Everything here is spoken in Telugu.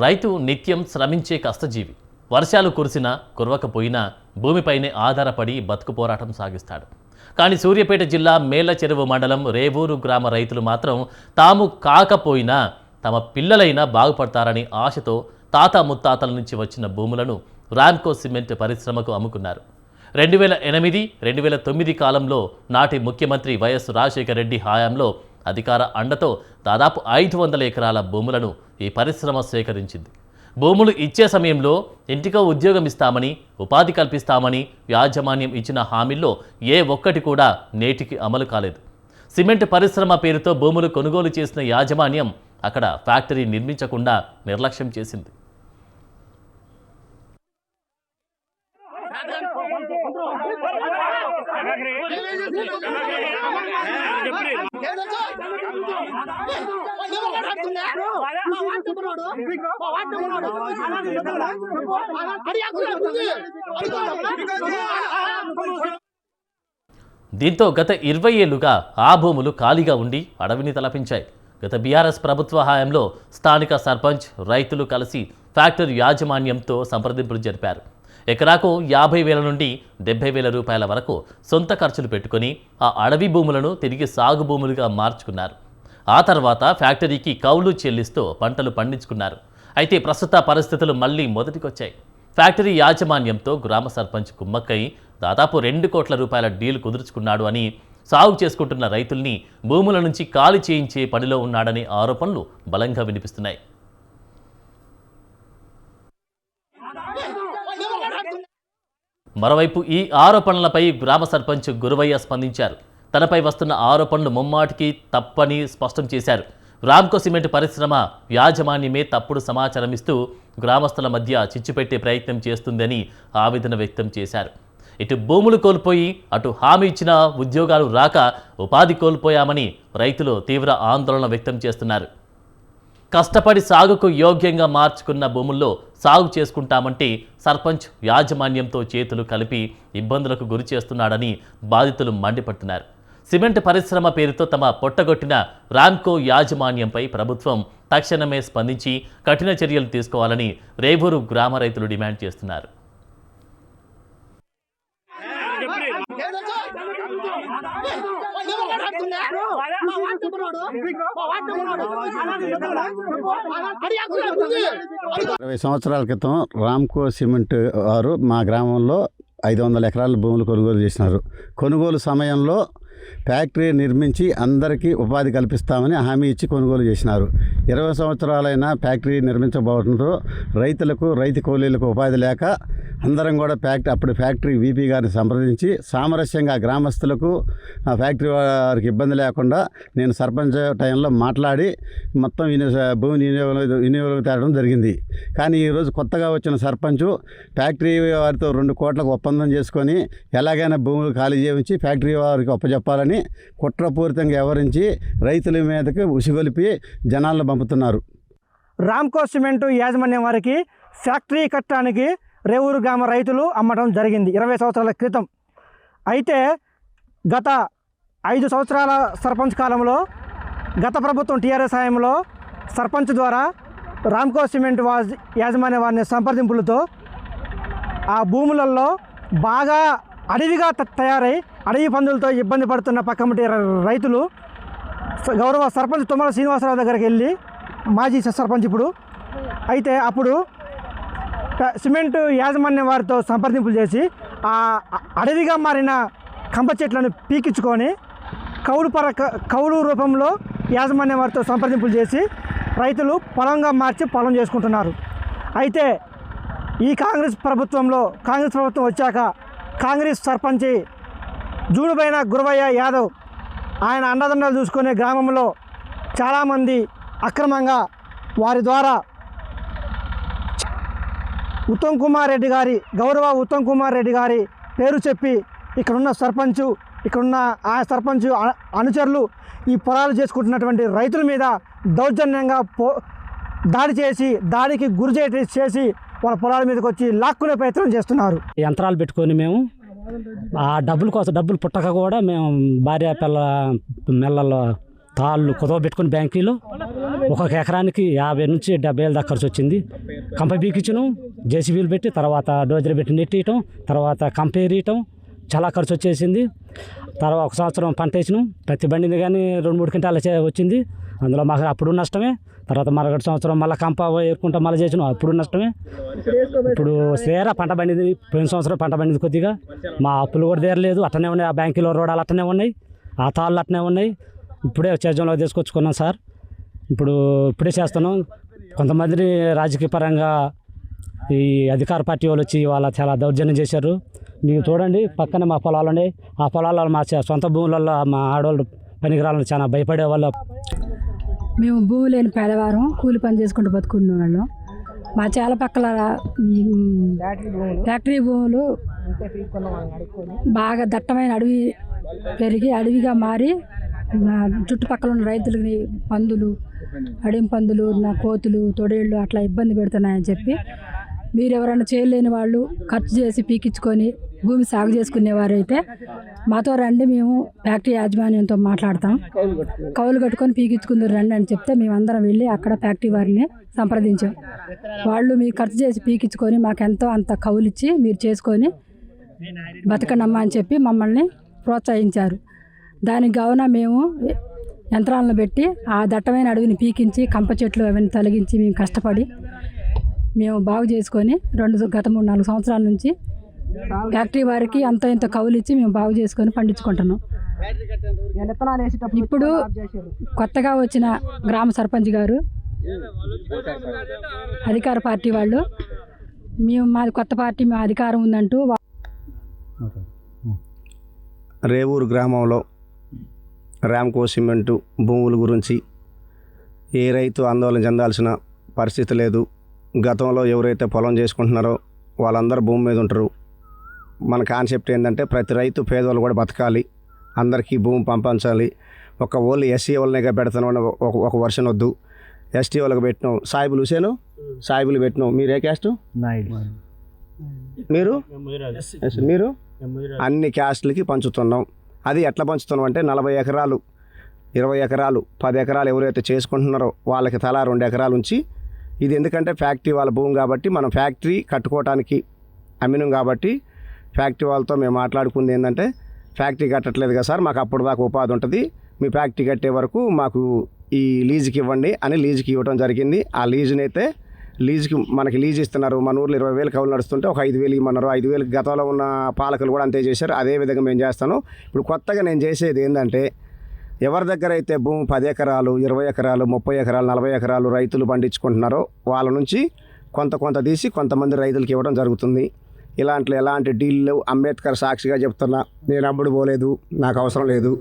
రైతు నిత్యం శ్రమించే కష్టజీవి. వర్షాలు కురిసినా కురవకపోయినా భూమిపైనే ఆధారపడి బతుకు పోరాటం సాగిస్తాడు. కానీ సూర్యాపేట జిల్లా మేళ్లచెరువు మండలం రేవూరు గ్రామ రైతులు మాత్రం తాము కాకపోయినా తమ పిల్లలైనా బాగుపడతారని ఆశతో తాత ముత్తాతల నుంచి వచ్చిన భూములను రామ్కో సిమెంట్ పరిశ్రమకు అమ్ముకున్నారు. 2008-2009 కాలంలో నాటి ముఖ్యమంత్రి వైఎస్ రాజశేఖర రెడ్డి హయాంలో అధికార అండతో దాదాపు 500 ఎకరాల భూములను ఈ పరిశ్రమ సేకరించింది. భూములు ఇచ్చే సమయంలో ఇంటికో ఉద్యోగం ఇస్తామని, ఉపాధి కల్పిస్తామని యాజమాన్యం ఇచ్చిన హామీల్లో ఏ ఒక్కటి కూడా నేటికి అమలు కాలేదు. సిమెంట్ పరిశ్రమ పేరుతో భూములు కొనుగోలు చేసిన యాజమాన్యం అక్కడ ఫ్యాక్టరీ నిర్మించకుండా నిర్లక్ష్యం చేసింది. దీంతో గత 20 ఏళ్లుగా ఆ భూములు ఖాళీగా ఉండి అడవిని తలపించాయి. గత బీఆర్ఎస్ ప్రభుత్వ హయాంలో స్థానిక సర్పంచ్, రైతులు కలిసి ఫ్యాక్టరీ యాజమాన్యంతో సంప్రదింపులు జరిపారు. ఎకరాకు 50,000 నుండి 70,000 రూపాయల వరకు సొంత ఖర్చులు పెట్టుకుని ఆ అడవి భూములను తిరిగి సాగు భూములుగా మార్చుకున్నారు. ఆ తర్వాత ఫ్యాక్టరీకి కౌలు చెల్లిస్తూ పంటలు పండించుకున్నారు. అయితే ప్రస్తుత పరిస్థితులు మళ్లీ మొదటికొచ్చాయి. ఫ్యాక్టరీ యాజమాన్యంతో గ్రామ సర్పంచ్ కుమ్మక్కై దాదాపు 2 కోట్ల రూపాయల డీల్ కుదుర్చుకున్నాడు అని, సాగు చేసుకుంటున్న రైతుల్ని భూముల నుంచి ఖాళీ చేయించే పనిలో ఉన్నాడనే ఆరోపణలు బలంగా వినిపిస్తున్నాయి. మరోవైపు ఈ ఆరోపణలపై గ్రామ సర్పంచ్ గురువయ్య స్పందించారు. తనపై వస్తున్న ఆరోపణలు ముమ్మాటికి తప్పని స్పష్టం చేశారు. రామ్కో సిమెంట్ పరిశ్రమ యాజమాన్యమే తప్పుడు సమాచారం ఇస్తూ గ్రామస్తుల మధ్య చిచ్చుపెట్టే ప్రయత్నం చేస్తుందని ఆవేదన వ్యక్తం చేశారు. ఇటు భూములు కోల్పోయి అటు హామీ ఇచ్చిన ఉద్యోగాలు రాక ఉపాధి కోల్పోయామని రైతులు తీవ్ర ఆందోళన వ్యక్తం చేస్తున్నారు. కష్టపడి సాగుకు యోగ్యంగా మార్చుకున్న భూముల్లో సాగు చేసుకుంటామంటే సర్పంచ్ యాజమాన్యంతో చేతులు కలిపి ఇబ్బందులకు గురి చేస్తున్నాడని బాధితులు మండిపడుతున్నారు. సిమెంట్ పరిశ్రమ పేరుతో తమ పొట్టగొట్టిన రామ్కో యాజమాన్యంపై ప్రభుత్వం తక్షణమే స్పందించి కఠిన చర్యలు తీసుకోవాలని రేవూరు గ్రామ రైతులు డిమాండ్ చేస్తున్నారు. సంవత్సరాల క్రితం రామ్కో సిమెంట్ వారు మా గ్రామంలో 500 ఎకరాల భూములు కొనుగోలు చేసినారు. కొనుగోలు సమయంలో ఫ్యాక్టరీ నిర్మించి అందరికీ ఉపాధి కల్పిస్తామని హామీ ఇచ్చి కొనుగోలు చేసినారు. 20 సంవత్సరాలైనా ఫ్యాక్టరీ నిర్మించబోవడంతో రైతు కూలీలకు ఉపాధి లేక అందరం కూడా అప్పుడు ఫ్యాక్టరీ వీపీ గారిని సంప్రదించి సామరస్యంగా గ్రామస్తులకు ఫ్యాక్టరీ వారికి ఇబ్బంది లేకుండా నేను సర్పంచ్ టైంలో మాట్లాడి మొత్తం భూమి వినియోగం తేవడం జరిగింది. కానీ ఈరోజు కొత్తగా వచ్చిన సర్పంచ్ ఫ్యాక్టరీ వారితో 2 కోట్లకు ఒప్పందం చేసుకొని ఎలాగైనా భూములు ఖాళీ చేయించి ఫ్యాక్టరీ వారికి ఒప్పజెప్పాలని కుట్రపూరితంగా వ్యవహరించి రైతుల మీదకి ఉసిగొలిపి జనాలను పంపుతున్నారు. రామ్కో సిమెంటు యాజమాన్యం వారికి ఫ్యాక్టరీ కట్టడానికి రేవూరు గ్రామ రైతులు అమ్మడం జరిగింది 20 సంవత్సరాల క్రితం. అయితే గత 5 సంవత్సరాల సర్పంచ్ కాలంలో గత ప్రభుత్వం టీఆర్ఎస్ హయాంలో సర్పంచ్ ద్వారా రామ్కో సిమెంట్ యాజమాన్య వారిని సంప్రదింపులతో ఆ భూములలో బాగా అడవిగా తయారై అడవి పందులతో ఇబ్బంది పడుతున్న పక్కమటి రైతులు గౌరవ సర్పంచ్ తుమ్మల శ్రీనివాసరావు దగ్గరికి వెళ్ళి, మాజీ సర్పంచ్ ఇప్పుడు, అయితే అప్పుడు సిమెంటు యాజమాన్యం వారితో సంప్రదింపులు చేసి ఆ అడవిగా మారిన కంప చెట్లను పీకించుకొని కౌలు రూపంలో యాజమాన్యం వారితో సంప్రదింపులు చేసి రైతులు పొలంగా మార్చి పొలం చేసుకుంటున్నారు. అయితే ఈ కాంగ్రెస్ ప్రభుత్వం వచ్చాక కాంగ్రెస్ సర్పంచ్ జూనుబైన గురువయ్య యాదవ్ ఆయన అండదండలు చూసుకునే గ్రామంలో చాలామంది అక్రమంగా వారి ద్వారా గౌరవ ఉత్తమ్ కుమార్ రెడ్డి గారి పేరు చెప్పి ఇక్కడున్న ఆ సర్పంచ్ అనుచరులు ఈ పొలాలు చేసుకుంటున్నటువంటి రైతుల మీద దౌర్జన్యంగా దాడికి గురి చేసి వాళ్ళ పొలాల మీదకి వచ్చి లాక్కునే ప్రయత్నం చేస్తున్నారు. యంత్రాలు పెట్టుకొని మేము ఆ డబ్బులు పుట్టక కూడా మేము భార్య పిల్ల మెల్లలో తాళ్ళు కుదవ పెట్టుకుని బ్యాంకీలో ఒక్కొక్క ఎకరానికి 50 నుంచి 70 వేలు దాకా ఖర్చు వచ్చింది. కంప బీకించడం, జేసీబీలు పెట్టి, తర్వాత డోజర్ పెట్టి నెట్టేయటం, తర్వాత కంపేరియటం చాలా ఖర్చు వచ్చేసింది. తర్వాత ఒక సంవత్సరం పంట వేసినాం, ప్రతి బండిని కానీ 2-3 క్వింటాలు వచ్చింది. అందులో మాకు అప్పుడు నష్టమే. తర్వాత మరొకటి సంవత్సరం మళ్ళీ కంప ఏరుకుంటా మళ్ళీ చేసినాం, అప్పుడు నష్టమే. ఇప్పుడు సేరా పంట పండింది. పోయిన సంవత్సరం పంట పండింది కొద్దిగా. మా అప్పులు కూడా తీరలేదు, అట్టనే ఉన్నాయి. ఆ బ్యాంకులో రోడాలు అట్టనే ఉన్నాయి, ఆ తాళ్ళు అట్టనే ఉన్నాయి. ఇప్పుడే చేజంలో తీసుకొచ్చుకున్నాం సార్. ఇప్పుడే చేస్తున్నాం. కొంతమందిని రాజకీయ పరంగా ఈ అధికార పార్టీ వాళ్ళు వచ్చి వాళ్ళ చాలా దౌర్జన్యం చేశారు. మీరు చూడండి, పక్కనే మా పొలాలు ఉన్నాయి. ఆ పొలాల్లో మా సొంత భూములలో మా ఆడవాళ్ళు పనికిరాలని చాలా భయపడే వాళ్ళు. మేము భూమి లేని పేదవారం, కూలి పని చేసుకుంటూ బతుకునే వాళ్ళం. మా చాలా పక్కల ఫ్యాక్టరీ భూములు బాగా దట్టమైన అడవి పెరిగి అడవిగా మారి చుట్టుపక్కల ఉన్న రైతులకి పందులు, అడవి పందులు, కోతులు, తొడేళ్ళు అట్లా ఇబ్బంది పెడుతున్నాయని చెప్పి, మీరు ఎవరైనా చేయలేని వాళ్ళు ఖర్చు చేసి పీకించుకొని భూమి సాగు చేసుకునేవారైతే మాతో రండి, మేము ఫ్యాక్టరీ యాజమాన్యంతో మాట్లాడతాం, కౌలు కట్టుకొని పీకించుకుందరు రండి అని చెప్తే మేమందరం వెళ్ళి అక్కడ ఫ్యాక్టరీ వారిని సంప్రదించాం. వాళ్ళు మీరు ఖర్చు చేసి పీకించుకొని మాకు ఎంతో అంత కౌలు ఇచ్చి మీరు చేసుకొని బతకనమ్మా అని చెప్పి మమ్మల్ని ప్రోత్సహించారు. దానికి కావున మేము యంత్రాలను పెట్టి ఆ దట్టమైన అడవిని పీకించి కంప చెట్లు అవన్నీ తొలగించి మేము కష్టపడి మేము బాగు చేసుకొని గత 3-4 సంవత్సరాల నుంచి ఫ్యాక్టరీ వారికి అంత ఇంత కౌలు ఇచ్చి మేము బాగు చేసుకొని పండించుకుంటున్నాం. ఇప్పుడు కొత్తగా వచ్చిన గ్రామ సర్పంచ్ గారు, అధికార పార్టీ వాళ్ళు, మాది కొత్త పార్టీ, మా అధికారం ఉందంటూ రేవూరు గ్రామంలో రామ్కో సిమెంటు భూముల గురించి ఏ రైతు ఆందోళన చెందాల్సిన పరిస్థితి లేదు. గతంలో ఎవరైతే పొలం చేసుకుంటున్నారో వాళ్ళందరూ భూమి మీద ఉంటారు. మన కాన్సెప్ట్ ఏంటంటే ప్రతి రైతు పేదవాళ్ళు కూడా బతకాలి, అందరికీ భూమి పంపించాలి. ఒక ఓన్లీ ఎస్సీ వాళ్ళనిగా పెడతాను ఒక వర్షన్ వద్దు, ఎస్టీ వాళ్ళకి పెట్టినాం. సాయిబులు హుసేను సాయిబులు పెట్టినాం. మీరు ఏ క్యాస్ట్? మీరు అన్ని క్యాస్ట్లకి పంచుతున్నాం. అది ఎట్లా పంచుతున్నాం అంటే 40 ఎకరాలు, 20 ఎకరాలు, 10 ఎకరాలు ఎవరైతే చేసుకుంటున్నారో వాళ్ళకి తలా 2 ఎకరాలు ఉంచి, ఇది ఎందుకంటే ఫ్యాక్టరీ వాళ్ళ భూమి కాబట్టి మనం ఫ్యాక్టరీ కట్టుకోవడానికి అమ్మినాం కాబట్టి ఫ్యాక్టరీ వాళ్ళతో మేము మాట్లాడుకుంది ఏంటంటే, ఫ్యాక్టరీ కట్టట్లేదు కదా సార్, మాకు అప్పుడు దాకా ఉపాధి ఉంటుంది, మీ ఫ్యాక్టరీ కట్టే వరకు మాకు ఈ లీజుకి ఇవ్వండి అని లీజుకి ఇవ్వడం జరిగింది. ఆ లీజుని అయితే మనకి లీజ్ ఇస్తున్నారు. మన ఊర్లో 20,000 కౌలు నడుస్తుంటే ఒక 5,000 ఇవ్వమన్నారు. 5,000 గతంలో ఉన్న పాలకులు కూడా అంతే చేశారు. అదే విధంగా మేము చేస్తాను. ఇప్పుడు కొత్తగా నేను చేసేది ఏంటంటే, ఎవరి దగ్గర అయితే భూమి 10 ఎకరాలు, 20 ఎకరాలు, 30 ఎకరాలు, 40 ఎకరాలు రైతులు పండించుకుంటున్నారో వాళ్ళ నుంచి కొంత తీసి కొంతమంది రైతులకి ఇవ్వడం జరుగుతుంది. ఎలాంటి డీళ్ళు అంబేద్కర్ సాక్షిగా చెప్తున్నా, నేను అమ్ముడు పోలేదు, నాకు అవసరం లేదు.